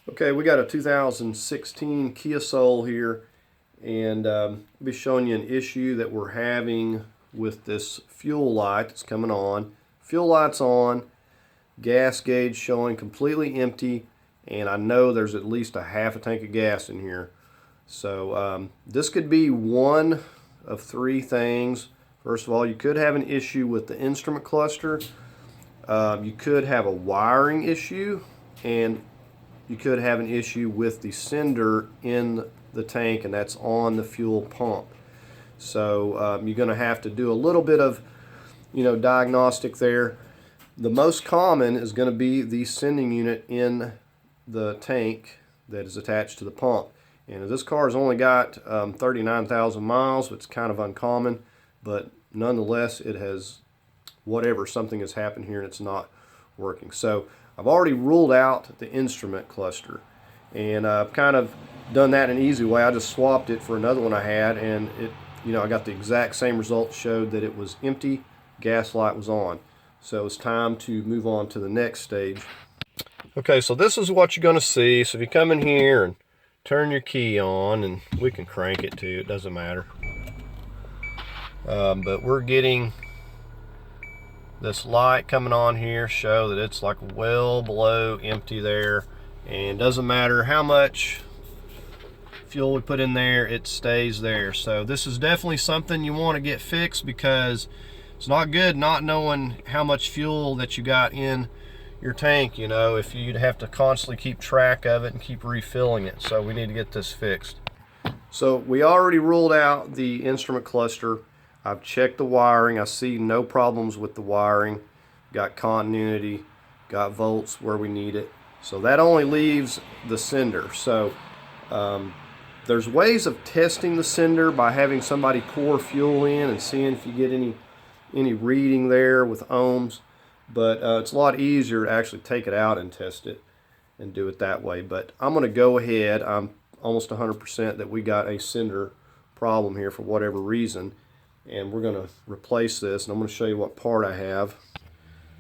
Okay, we got a 2016 Kia Soul here, and I'll be showing you an issue that we're having with this fuel light that's coming on. Fuel light's on, gas gauge showing completely empty, and I know there's at least a half a tank of gas in here. So this could be one of three things. First of all, you could have an issue with the instrument cluster. You could have a wiring issue, and you could have an issue with the sender in the tank, and that's on the fuel pump. So you're going to have to do a little bit of diagnostic there. The most common is going to be the sending unit in the tank that is attached to the pump. And this car has only got 39,000 miles. It's kind of uncommon, but nonetheless it has something has happened here and it's not working. So I've already ruled out the instrument cluster, and I've kind of done that in an easy way. I just swapped it for another one I had, and I got the exact same result. Showed that it was empty, gas light was on. So it's time to move on to the next stage. Okay, so this is what you're going to see. So if you come in here and turn your key on, and we can crank it too, it doesn't matter. But we're getting this light coming on here, show that it's like well below empty there, and doesn't matter how much fuel we put in there, it stays there. So this is definitely something you want to get fixed, because it's not good not knowing how much fuel that you got in your tank, if you'd have to constantly keep track of it and keep refilling it. So we need to get this fixed. So we already ruled out the instrument cluster. I've checked the wiring. I see no problems with the wiring. Got continuity, got volts where we need it. So that only leaves the sender. So there's ways of testing the sender by having somebody pour fuel in and seeing if you get any reading there with ohms. But it's a lot easier to actually take it out and test it and do it that way. But I'm going to go ahead. I'm almost 100% that we got a sender problem here for whatever reason. And we're going to replace this, and I'm going to show you what part I have.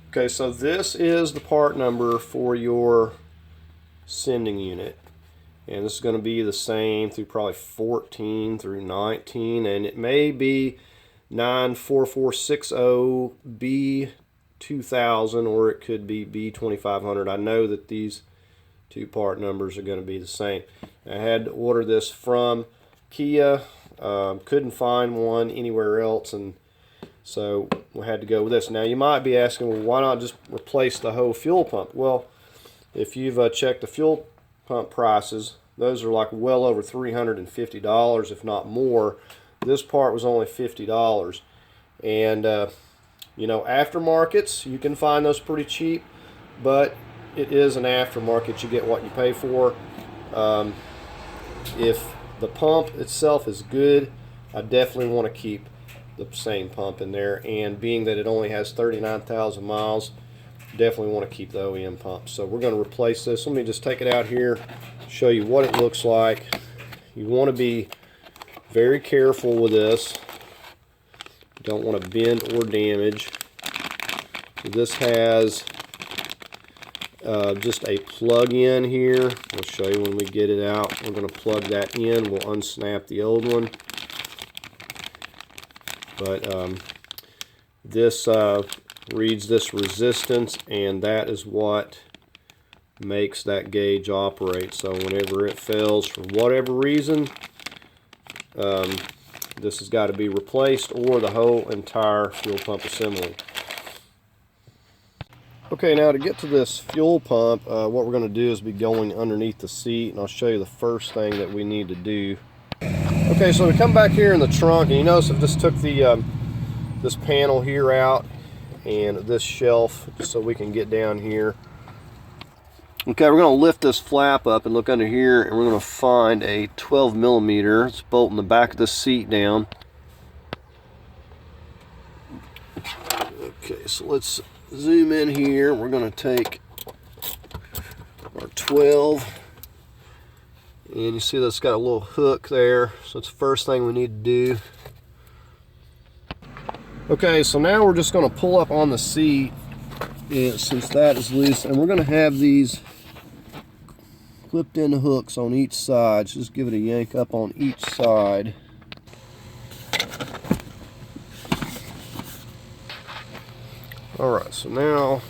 Okay, so this is the part number for your sending unit, and this is going to be the same through probably 14 through 19, and it may be 94460B2000, or it could be B2500. I know that these two part numbers are going to be the same. I had to order this from Kia. Couldn't find one anywhere else, and so we had to go with this. Now you might be asking, well, why not just replace the whole fuel pump? Well, if you've checked the fuel pump prices, those are like well over $350, if not more. This part was only $50, and aftermarkets, you can find those pretty cheap, but it is an aftermarket. You get what you pay for. If the pump itself is good, I definitely want to keep the same pump in there, and being that it only has 39,000 miles, definitely want to keep the OEM pump. So we're going to replace this. Let me just take it out here, show you what it looks like. You want to be very careful with this. You don't want to bend or damage. This has just a plug-in here. I'll show you when we get it out. We're going to plug that in. We'll unsnap the old one. But this reads this resistance, and that is what makes that gauge operate. So whenever it fails for whatever reason, this has got to be replaced, or the whole entire fuel pump assembly. Okay, now to get to this fuel pump, what we're going to do is be going underneath the seat, and I'll show you the first thing that we need to do. Okay, so we come back here in the trunk, and you notice I just took the this panel here out and this shelf just so we can get down here. Okay, we're going to lift this flap up and look under here, and we're going to find a 12 millimeter. It's bolting the back of the seat down. Okay, so let's zoom in here. We're going to take our 12, and you see that's got a little hook there, so it's the first thing we need to do. Okay, so now we're just going to pull up on the seat, since that is loose, and we're going to have these clipped in hooks on each side. So just give it a yank up on each side. Alright, so now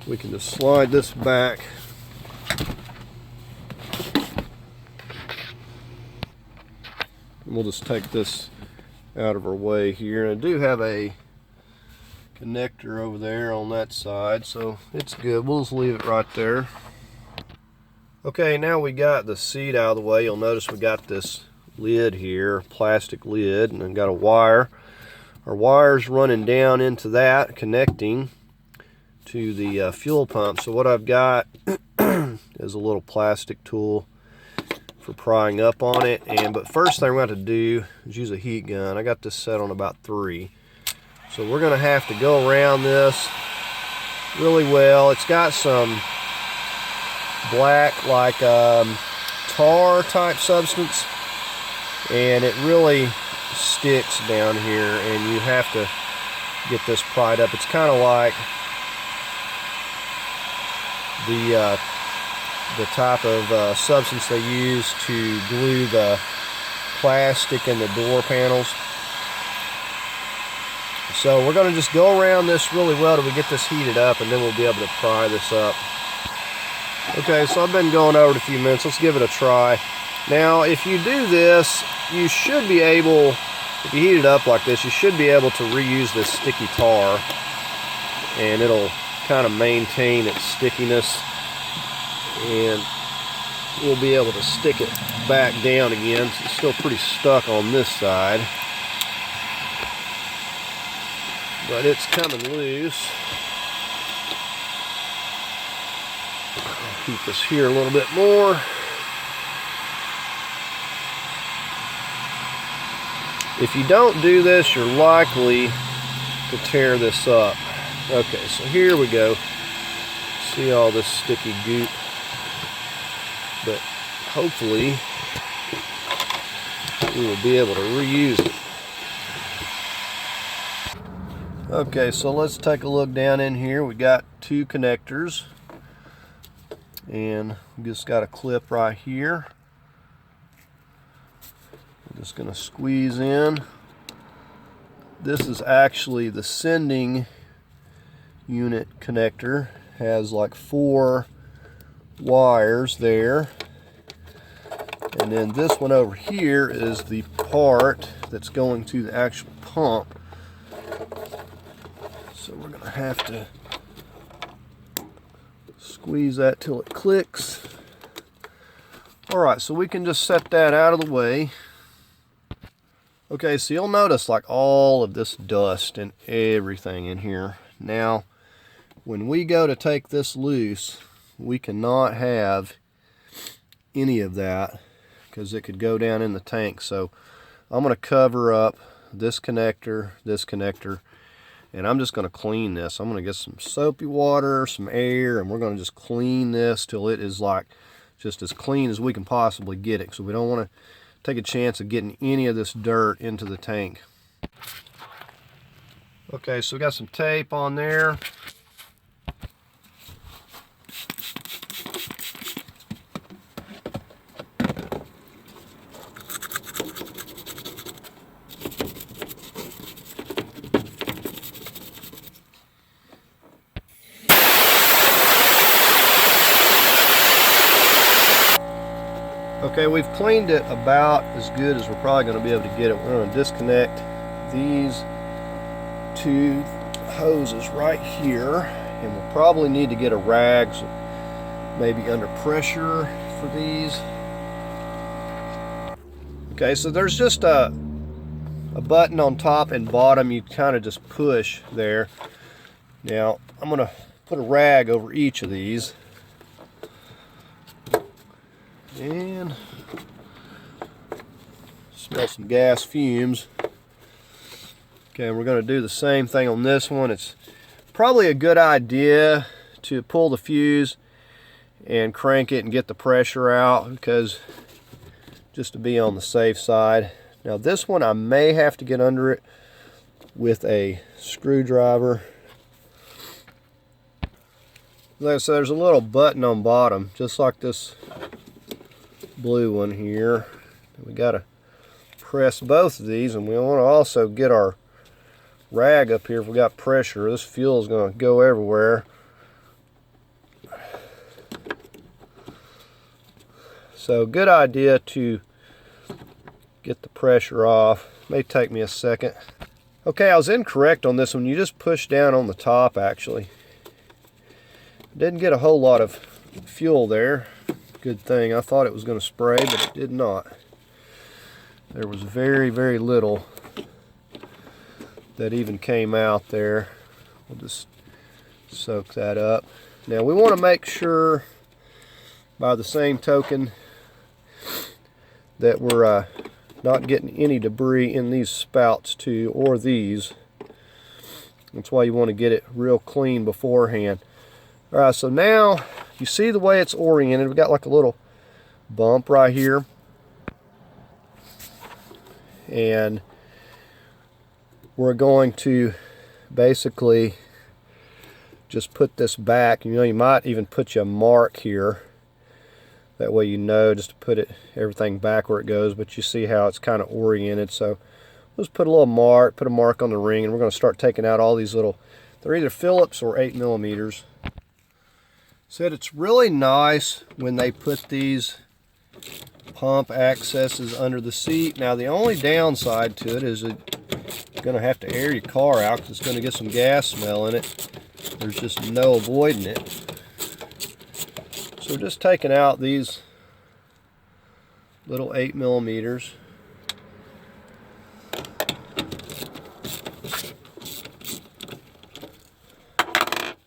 we can just slide this back. And we'll just take this out of our way here. And I do have a connector over there on that side, so it's good. We'll just leave it right there. Okay, now we got the seat out of the way. You'll notice we got this lid here, plastic lid, and then got a wire. Our wire's running down into that, connecting to the fuel pump. So what I've got is a little plastic tool for prying up on it. But first thing we're going to do is use a heat gun. I got this set on about 3. So we're going to have to go around this really well. It's got some black, like tar type substance, and it really sticks down here, and you have to get this pried up. It's kind of like the type of substance they use to glue the plastic in the door panels. So we're going to just go around this really well till we get this heated up, and then we'll be able to pry this up. Okay, so I've been going over it a few minutes. Let's give it a try. Now, if you do this, you should be able, if you heat it up like this, you should be able to reuse this sticky tar, and it'll kind of maintain its stickiness, and we'll be able to stick it back down again. So it's still pretty stuck on this side, but it's coming loose. I'll keep this here a little bit more. If you don't do this, you're likely to tear this up. Okay, so here we go. See all this sticky goop, but hopefully we will be able to reuse it. Okay, so let's take a look down in here. We got 2 connectors, and we just got a clip right here. I'm just going to squeeze in. This is actually the sending unit connector. Has like 4 wires there, and then this one over here is the part that's going to the actual pump. So we're going to have to squeeze that till it clicks. Alright, so we can just set that out of the way. Okay, so you'll notice like all of this dust and everything in here. Now, when we go to take this loose, we cannot have any of that because it could go down in the tank. So I'm going to cover up this connector, and I'm just going to clean this. I'm going to get some soapy water, some air, and we're going to just clean this till it is like just as clean as we can possibly get it. So we don't want to take a chance of getting any of this dirt into the tank. Okay, so we got some tape on there. Okay, we've cleaned it about as good as we're probably going to be able to get it. We're going to disconnect these 2 hoses right here, and we'll probably need to get a rag, maybe under pressure for these. Okay, so there's just a button on top and bottom. You kind of just push there. Now I'm going to put a rag over each of these. And smell some gas fumes. Okay, we're going to do the same thing on this one. It's probably a good idea to pull the fuse and crank it and get the pressure out, because just to be on the safe side. Now this one I may have to get under it with a screwdriver. So there's a little button on bottom, just like this blue one here. We got to press both of these, and we want to also get our rag up here if we got pressure. This fuel is going to go everywhere. So good idea to get the pressure off. May take me a second. Okay, I was incorrect on this one. You just push down on the top actually. Didn't get a whole lot of fuel there. Good thing. I thought it was going to spray, but it did not. There was very, very little that even came out there. We'll just soak that up. Now we want to make sure, by the same token, that we're not getting any debris in these spouts too, or these. That's why you want to get it real clean beforehand. Alright, so now you see the way it's oriented. We've got like a little bump right here. And we're going to basically just put this back. You know, you might even put you a mark here. That way you know just to put everything back where it goes, but you see how it's kind of oriented. So let's put a little mark, put a mark on the ring, and we're going to start taking out all these little, they're either Phillips or 8mm. Said it's really nice when they put these pump accesses under the seat. Now the only downside to it is you're going to have to air your car out because it's going to get some gas smell in it. There's just no avoiding it. So we're just taking out these little 8mm.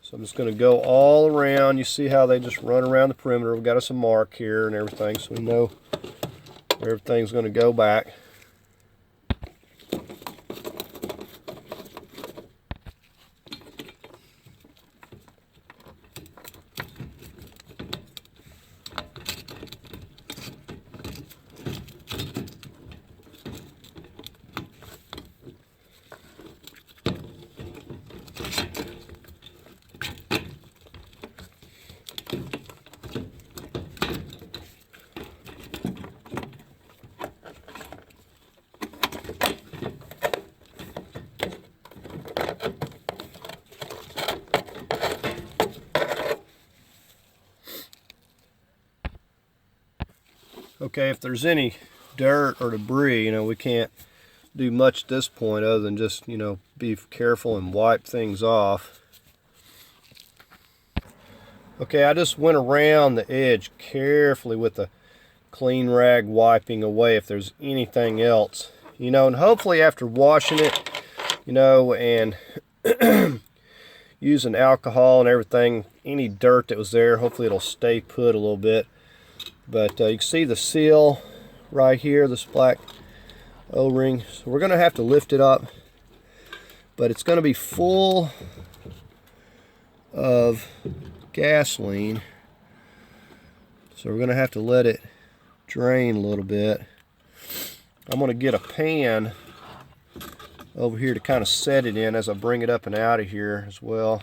So I'm just going to go all around. You see how they just run around the perimeter. We've got us a mark here and everything, so we know where everything's going to go back. Okay, if there's any dirt or debris, you know, we can't do much at this point other than just, you know, be careful and wipe things off. Okay, I just went around the edge carefully with a clean rag, wiping away if there's anything else, you know, and hopefully after washing it, you know, and using alcohol and everything, any dirt that was there, hopefully it'll stay put a little bit. But you can see the seal right here, this black O-ring. So we're going to have to lift it up, but it's going to be full of gasoline. So we're going to have to let it drain a little bit. I'm going to get a pan over here to kind of set it in as I bring it up and out of here as well.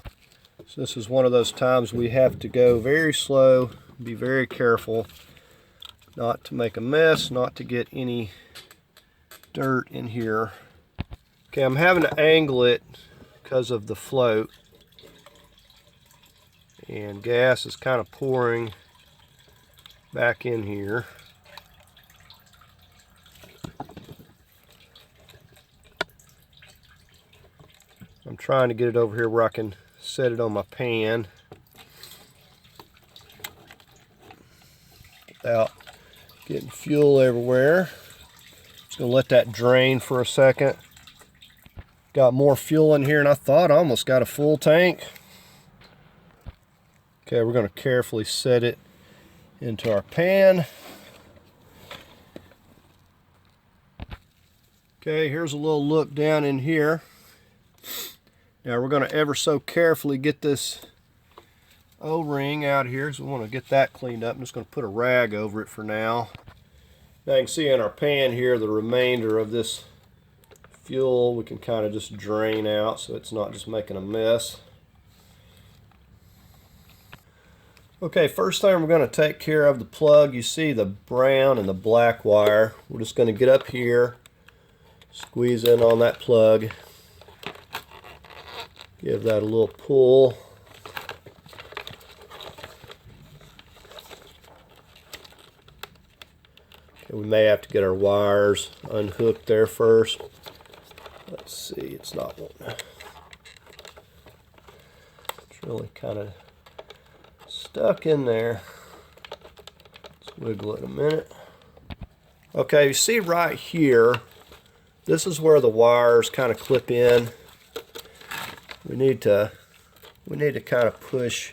So this is one of those times we have to go very slow, be very careful not to make a mess, not to get any dirt in here. Okay, I'm having to angle it because of the float, and gas is kind of pouring back in here. I'm trying to get it over here where I can set it on my pan without getting fuel everywhere. Just gonna let that drain for a second. Got more fuel in here and I thought I almost got a full tank. Okay, we're gonna carefully set it into our pan. Okay, here's a little look down in here. Now we're going to ever so carefully get this O-ring out here, so we want to get that cleaned up. I'm just going to put a rag over it for now. Now you can see in our pan here the remainder of this fuel we can kind of just drain out so it's not just making a mess. Okay, first thing we're going to take care of the plug. You see the brown and the black wire. We're just going to get up here, squeeze in on that plug, give that a little pull. Okay, we may have to get our wires unhooked there first. Let's see, it's not one. It's really kind of stuck in there. Let's wiggle it a minute. Okay, you see right here, this is where the wires kind of clip in. We need to kind of push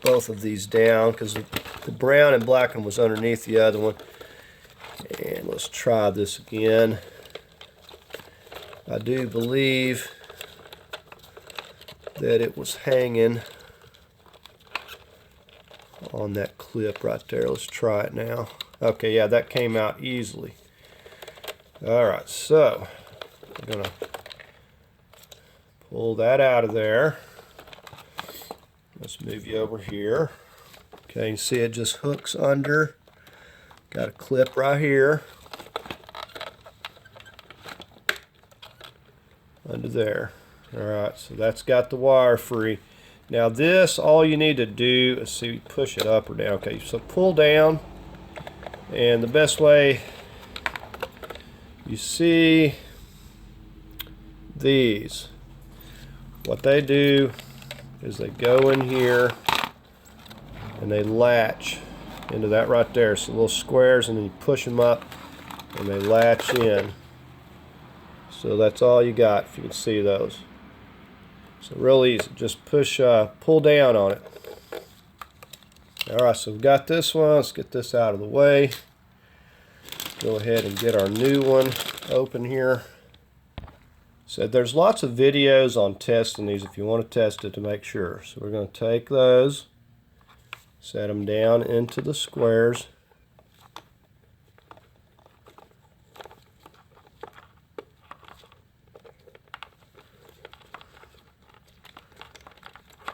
both of these down because the brown and black one was underneath the other one. And let's try this again. I do believe that it was hanging on that clip right there. Let's try it now. Okay, yeah, that came out easily. Alright, so I'm going to pull that out of there. Let's move you over here. Okay, you see it just hooks under. Got a clip right here. Under there. Alright, so that's got the wire free. Now this, all you need to do is see, push it up or down. Okay, so pull down, and the best way, you see these, what they do is they go in here and they latch into that right there. So little squares, and then you push them up and they latch in. So that's all you got, if you can see those. So real easy, just push, pull down on it. Alright, so we've got this one. Let's get this out of the way. Go ahead and get our new one open here. So there's lots of videos on testing these if you want to test it to make sure. So we're going to take those, set them down into the squares.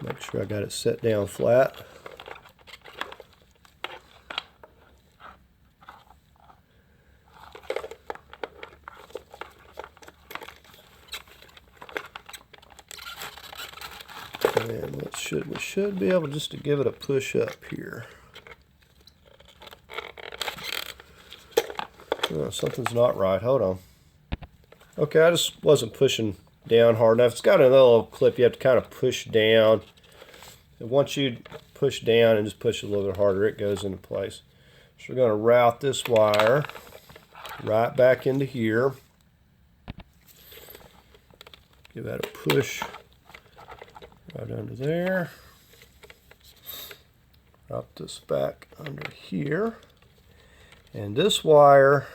Make sure I got it set down flat. And we should be able just to give it a push up here. Oh, something's not right. Hold on. Okay, I just wasn't pushing down hard enough. It's got a little clip you have to kind of push down. And once you push down and just push a little bit harder, it goes into place. So we're going to route this wire right back into here. Give that a push right under there. Drop this back under here. And this wire,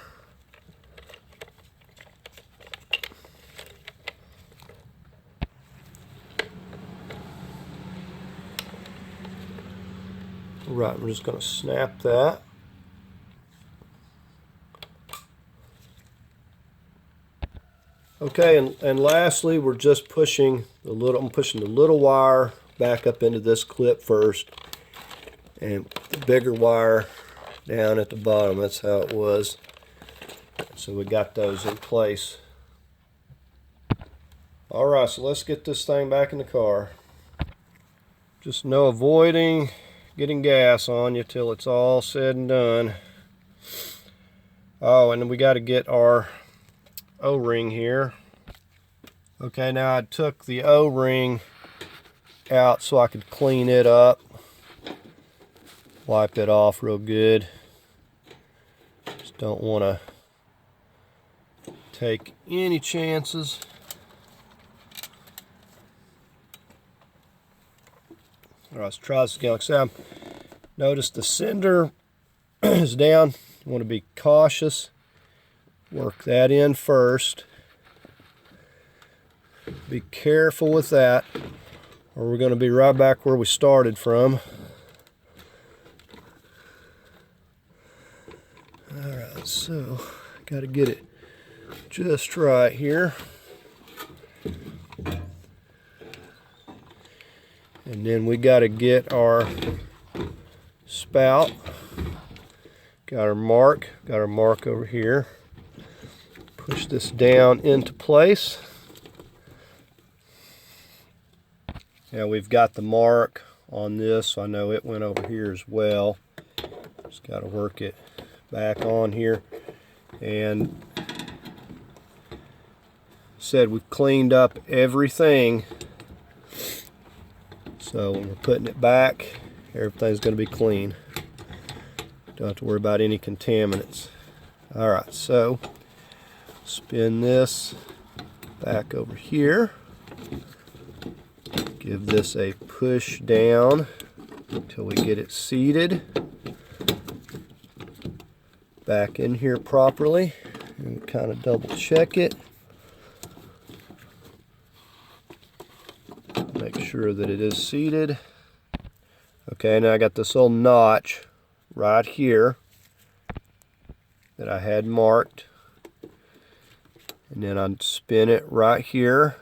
right, we're just going to snap that. Okay, and lastly, we're just pushing the little, I'm pushing the little wire back up into this clip first, and the bigger wire down at the bottom. That's how it was. So we got those in place. Alright, so let's get this thing back in the car. Just no avoiding getting gas on you till it's all said and done. Oh, and then we got to get our O-ring here. Okay, now I took the O-ring out so I could clean it up. Wipe it off real good. Just don't want to take any chances. Alright, let's try this again. Like I said, notice the sender is down. You want to be cautious. Work that in first. Be careful with that, or we're going to be right back where we started from. Alright, so got to get it just right here. And then we got to get our spout. Got our mark over here. Push this down into place. Now we've got the mark on this, so I know it went over here as well. Just got to work it back on here. And said we've cleaned up everything. So when we're putting it back, everything's going to be clean. Don't have to worry about any contaminants. Alright, so spin this back over here. Give this a push down until we get it seated back in here properly, and kind of double check it. Make sure that it is seated. Okay, now I got this little notch right here that I had marked, and then I spin it right here.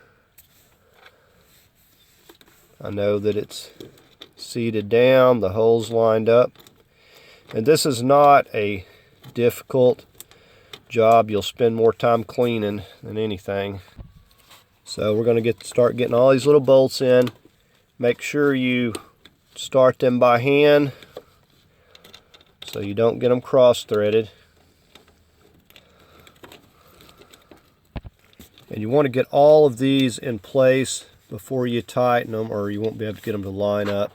I know that it's seated down, the holes lined up, and this is not a difficult job. You'll spend more time cleaning than anything. So we're going to start getting all these little bolts in. Make sure you start them by hand so you don't get them cross-threaded. And you want to get all of these in place before you tighten them, or you won't be able to get them to line up.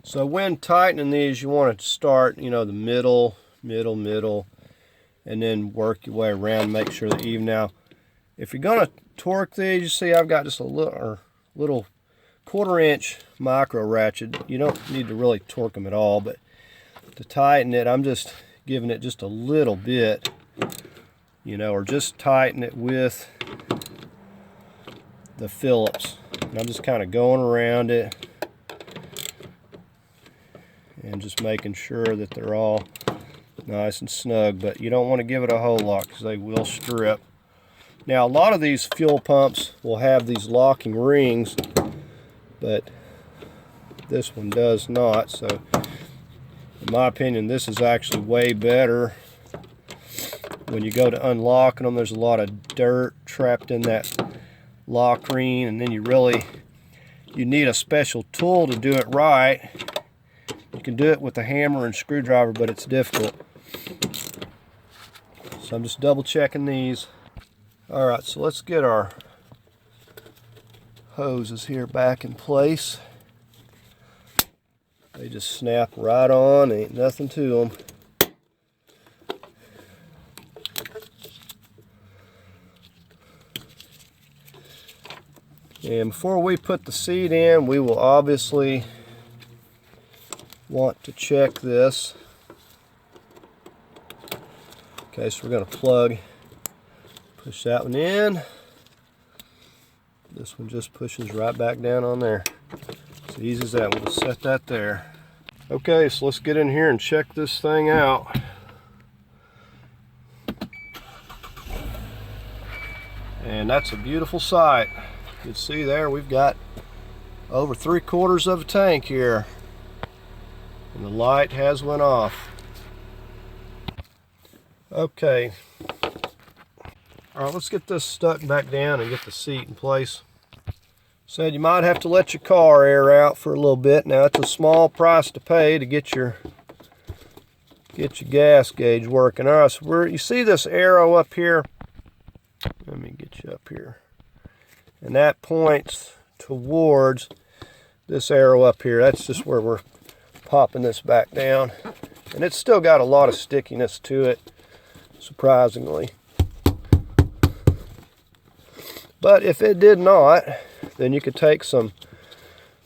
So when tightening these, you want to start, the middle, and then work your way around, make sure they're even. Now, if you're going to torque these, you see I've got just a little 1/4 inch micro ratchet. You don't need to really torque them at all, but to tighten it, I'm just giving it just a little bit, or just tighten it with the Phillips. And I'm just kind of going around it and just making sure that they're all nice and snug, but you don't want to give it a whole lot because they will strip. Now, a lot of these fuel pumps will have these locking rings, but this one does not. So in my opinion, this is actually way better. When you go to unlocking them, there's a lot of dirt trapped in that lock ring, and then you need a special tool to do it right. You can do it with a hammer and screwdriver, but it's difficult. So I'm just double checking these. Alright, so let's get our hoses here back in place. They just snap right on, ain't nothing to them. And before we put the seat in, we will obviously want to check this. Okay, so we're going to push that one in. This one just pushes right back down on there. It's easy as that. We'll just set that there. Okay, so let's get in here and check this thing out. And that's a beautiful sight. You can see there we've got over 3/4 of a tank here. And the light has went off. Okay. Alright, let's get this stuck back down and get the seat in place. Said you might have to let your car air out for a little bit. Now it's a small price to pay to get your gas gauge working. Alright, so you see this arrow up here? Let me get you up here. And that points towards this arrow up here. That's just where we're popping this back down. And it's still got a lot of stickiness to it, surprisingly. But if it did not, then you could take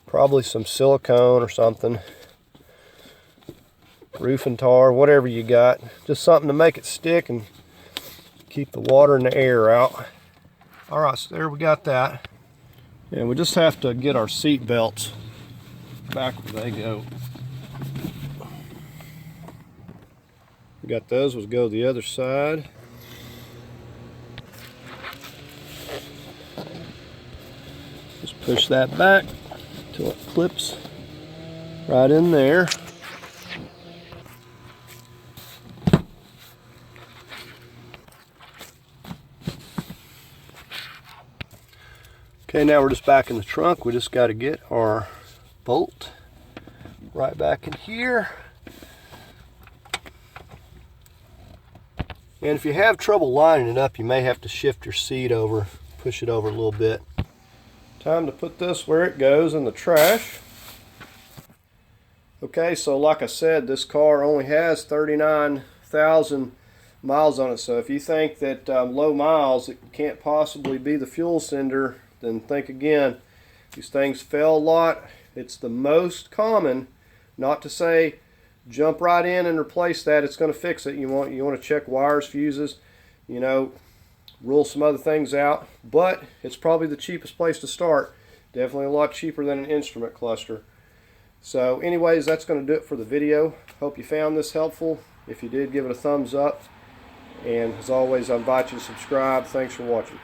probably some silicone or something, roofing tar, whatever you got, just something to make it stick and keep the water and the air out. Alright, so there we got that. And we just have to get our seat belts back where they go. We got those, we'll go the other side. Just push that back. till it clips right in there. Okay, now we're just back in the trunk. We just got to get our bolt right back in here. And if you have trouble lining it up, you may have to shift your seat over, push it over a little bit. Time to put this where it goes in the trash. Okay, so like I said, this car only has 39,000 miles on it. So if you think that low miles, it can't possibly be the fuel sender, then think again. These things fail a lot. It's the most common. Not to say jump right in and replace that. It's going to fix it. You want to check wires, fuses, you know, rule some other things out. But it's probably the cheapest place to start. Definitely a lot cheaper than an instrument cluster. So anyways, that's going to do it for the video. Hope you found this helpful. If you did, give it a thumbs up. And as always, I invite you to subscribe. Thanks for watching.